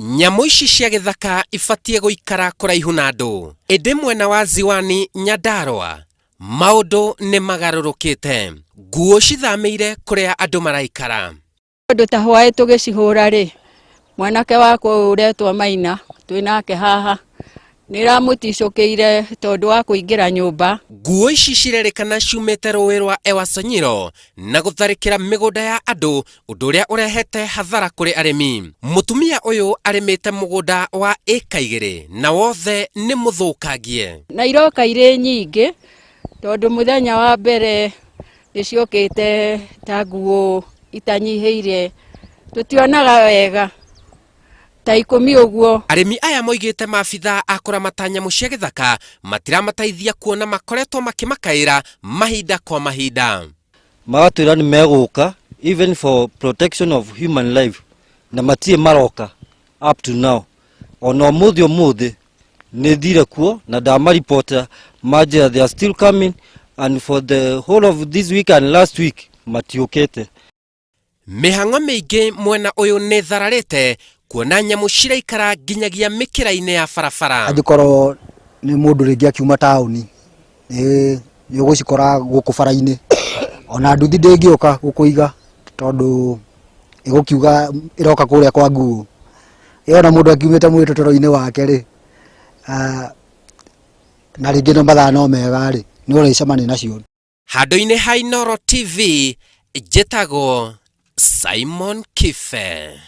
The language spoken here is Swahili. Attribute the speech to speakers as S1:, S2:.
S1: Nyamu ici cia githaka ibatie guikara kuraihu na andu. Indi mwena wa Ziwani Nyandarua maundu ni magarurukite. Nguo cithamire kuria andu maraikara.
S2: Andu ta hwae tugicihura ri mwanake wako uretwa Maina twinake haha niramuticukire tondu wa kuingira nyumba.
S1: Nguo ici cirerikana ciumite ruwi rwa Ewasonyiro na gutharikira migunda ya andu undu uria urehete hathara kuri arimi. Mutumia uyu arimite mugunda wa eka 2 na wothe ni muthukangie.
S2: Na iroka iri nyingi tondu muthenya wa mbere niciokite ta nguo itanyihiire tutionaga wega ta 10 uguo.
S1: Arimi aya moigite maabitha akuramata nyamu cia githaka matiramateithia kuona makoretwo makimakaira mahinda kwa mahinda.
S3: Magatwira ni meguka even for protection of human life na matie maroka up to now. Ono muthi ni thire kuo na dama reporter maja they are still coming, and for the whole of this week and last week matiukete.
S1: Mihango miingi mwena uyu ni thararite kuona nyamu ciraikara nginyagia mikira-ini ya barabara.
S4: Angikoro ni mundu ringi akiuma tauni ni gucikora guku bara-ini ona nduthi ndingiuka gukuiga tondu igukiuga iroka kuria kwa nguo iona mundu akiumite mwitotoro-ini wake ri na ringi no mathaa no mega ri ni uricemania nacio.
S1: Handu-ini ha Inooro TV njitagwo Simon Kibe.